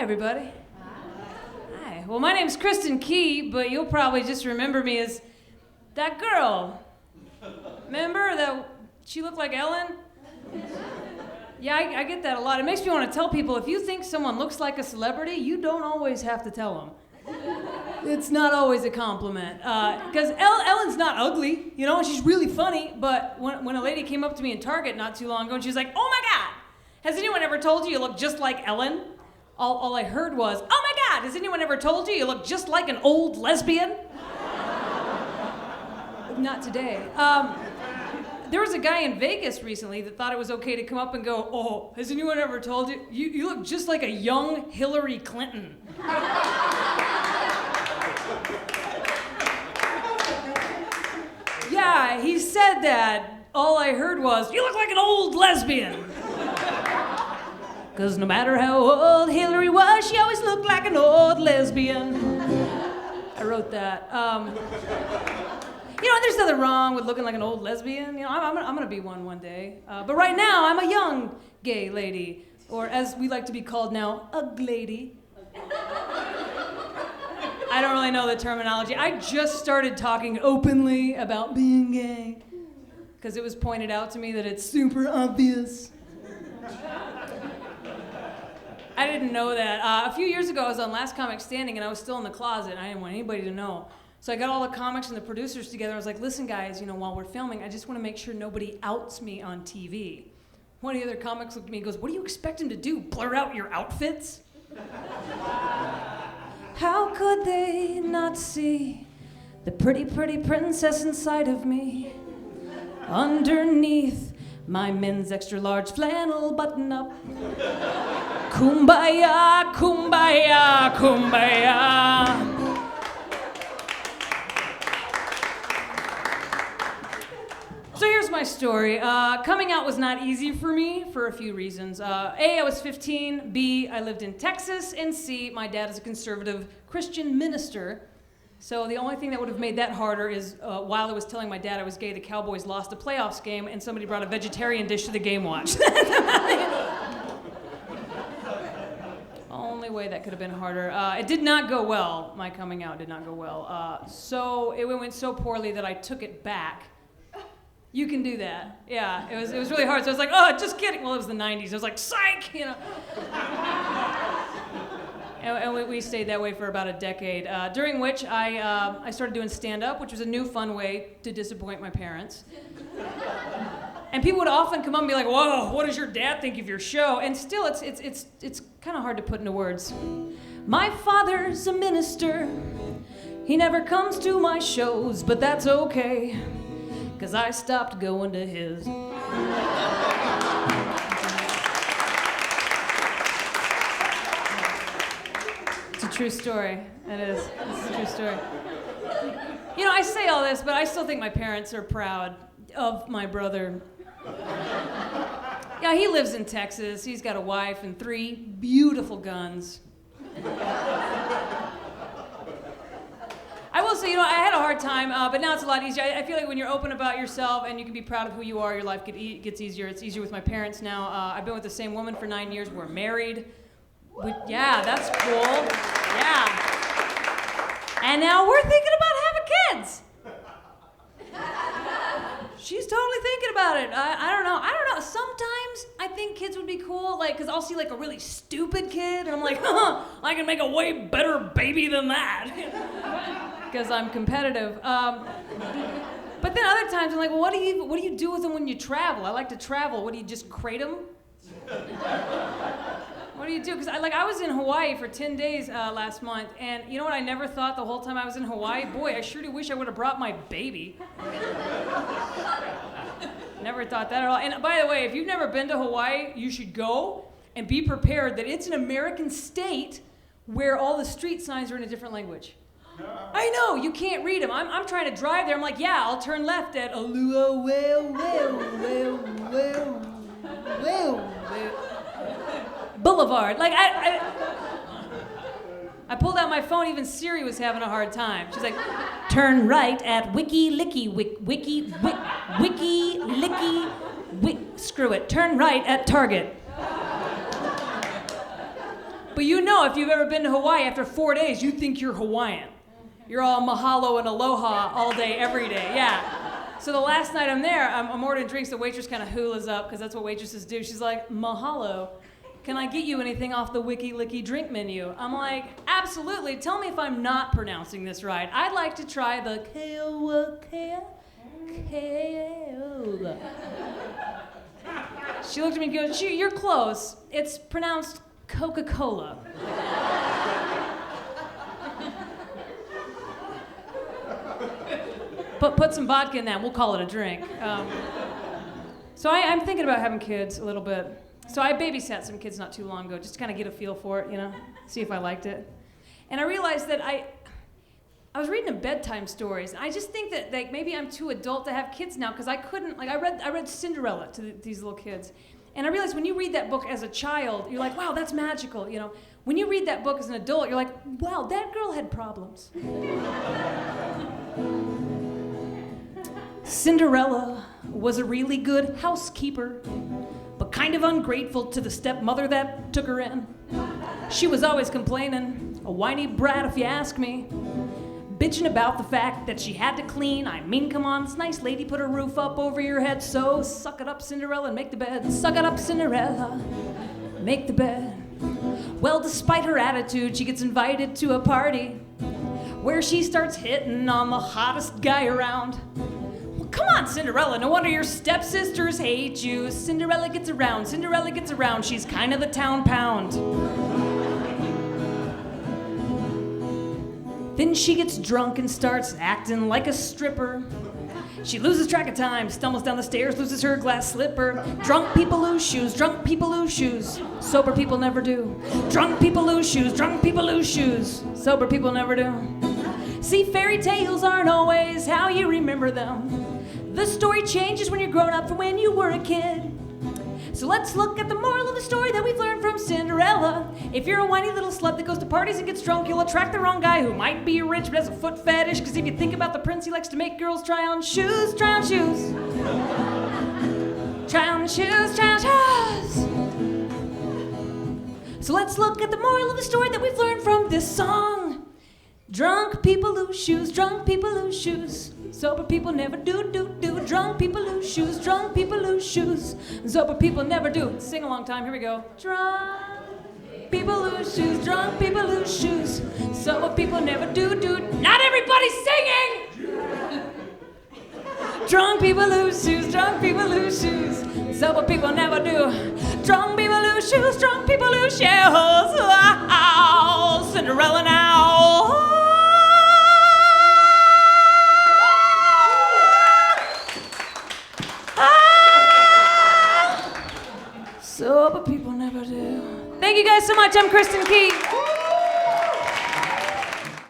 Hi, everybody. Hi. Well, my name's Kristin Key, but you'll probably just remember me as that girl. Remember that she looked like Ellen? Yeah, I get that a lot. It makes me want to tell people, if you think someone looks like a celebrity, you don't always have to tell them. It's not always a compliment. Because Ellen's not ugly, you know, she's really funny, but when a lady came up to me in Target not too long ago, and she was like, oh my God, has anyone ever told you look just like Ellen? All I heard was, oh my God, has anyone ever told you look just like an old lesbian? Not today. There was a guy in Vegas recently that thought it was okay to come up and go, oh, has anyone ever told you, you look just like a young Hillary Clinton. Yeah, he said that. All I heard was, you look like an old lesbian. Because no matter how old Hillary was, she always looked like an old lesbian. I wrote that. You know, there's nothing wrong with looking like an old lesbian. You know, I'm gonna be one day. But right now, I'm a young gay lady, or as we like to be called now, a glady. I don't really know the terminology. I just started talking openly about being gay because it was pointed out to me that it's super obvious. I didn't know that. A few years ago, I was on Last Comic Standing, and I was still in the closet, and I didn't want anybody to know. So I got all the comics and the producers together. I was like, listen, guys, you know, while we're filming, I just want to make sure nobody outs me on TV. One of the other comics looked at me and goes, what do you expect him to do, blur out your outfits? How could they not see the pretty, pretty princess inside of me? Underneath my men's extra large flannel button-up. Kumbaya, kumbaya, kumbaya. So here's my story. Coming out was not easy for me for a few reasons. A, I was 15. B, I lived in Texas. And C, my dad is a conservative Christian minister. So the only thing that would have made that harder is while I was telling my dad I was gay, the Cowboys lost a playoffs game and somebody brought a vegetarian dish to the game watch. Only way that could have been harder. It did not go well. My coming out did not go well. So it went so poorly that I took it back. You can do that. Yeah, it was really hard. So I was like, oh, just kidding. Well, it was the 90s. I was like, psych, you know. And we stayed that way for about a decade, during which I started doing stand-up, which was a new fun way to disappoint my parents. And people would often come up and be like, whoa, what does your dad think of your show? And still, it's kind of hard to put into words. My father's a minister. He never comes to my shows, but that's okay, 'cause I stopped going to his. It's a true story. It is. It's a true story. You know, I say all this, but I still think my parents are proud of my brother. Yeah, he lives in Texas. He's got a wife and 3 beautiful guns. I will say, you know, I had a hard time, but now it's a lot easier. I feel like when you're open about yourself and you can be proud of who you are, your life gets easier. It's easier with my parents now. I've been with the same woman for 9 years. We're married. Yeah, that's cool. Yeah. And now we're thinking about having kids. She's totally thinking about it. I don't know. Sometimes I think kids would be cool, like, because I'll see like a really stupid kid, and I'm like, I can make a way better baby than that. Because I'm competitive. But then other times I'm like, well, what do you do with them when you travel? I like to travel. What do you just crate them? What do you do? Because I was in Hawaii for 10 days last month, and you know what I never thought the whole time I was in Hawaii? Boy, I sure do wish I would have brought my baby. Never thought that at all. And by the way, if you've never been to Hawaii, you should go and be prepared that it's an American state where all the street signs are in a different language. I know, you can't read them. I'm trying to drive there. I'm like, yeah, I'll turn left at Alua Boulevard. Like, I pulled out my phone, even Siri was having a hard time. She's like, turn right at Wiki Licky Wiki Licky Screw it, turn right at Target. But you know, if you've ever been to Hawaii, after 4 days, you think you're Hawaiian. You're all mahalo and aloha all day, every day. Yeah. So the last night I'm there, I'm ordering drinks. The waitress kind of hulas up, because that's what waitresses do. She's like, mahalo. Can I get you anything off the Wiki Licky drink menu? I'm like, absolutely. Tell me if I'm not pronouncing this right. I'd like to try the Keoa. She looked at me and goes, you're close. It's pronounced Coca-Cola. Put some vodka in that, we'll call it a drink. So I'm thinking about having kids a little bit. So I babysat some kids not too long ago, just to kind of get a feel for it, see if I liked it. And I realized that I was reading them bedtime stories. I just think that maybe I'm too adult to have kids now, because I couldn't, I read Cinderella to these little kids. And I realized when you read that book as a child, you're like, wow, that's magical, When you read that book as an adult, you're like, wow, that girl had problems. Cinderella was a really good housekeeper, but kind of ungrateful to the stepmother that took her in. She was always complaining, a whiny brat if you ask me, bitching about the fact that she had to clean. I mean, come on, this nice lady put a roof up over your head, so suck it up, Cinderella, and make the bed. Suck it up, Cinderella, make the bed. Well, despite her attitude, she gets invited to a party where she starts hitting on the hottest guy around. Come on, Cinderella, no wonder your stepsisters hate you. Cinderella gets around, she's kind of the town pound. Then she gets drunk and starts acting like a stripper. She loses track of time, stumbles down the stairs, loses her glass slipper. Drunk people lose shoes, drunk people lose shoes. Sober people never do. Drunk people lose shoes, drunk people lose shoes. Sober people never do. See, fairy tales aren't always how you remember them. The story changes when you're grown up from when you were a kid. So let's look at the moral of the story that we've learned from Cinderella. If you're a whiny little slut that goes to parties and gets drunk, you'll attract the wrong guy who might be rich but has a foot fetish. Because if you think about the prince, he likes to make girls try on shoes. Try on shoes. Try on shoes, try on shoes. So let's look at the moral of the story that we've learned from this song. Drunk people lose shoes, drunk people lose shoes. Sober people never do. Drunk people lose shoes, drunk people lose shoes. Sober people never do. Sing along time, here we go. Drunk people lose shoes, drunk people lose shoes. Sober people never do. Not everybody's singing! Drunk people lose shoes, drunk people lose shoes. Sober people never do. Drunk people lose shoes, drunk people lose shoes. Oh, Cinderella now. Sober people never do. Thank you guys so much. I'm Kristin Key.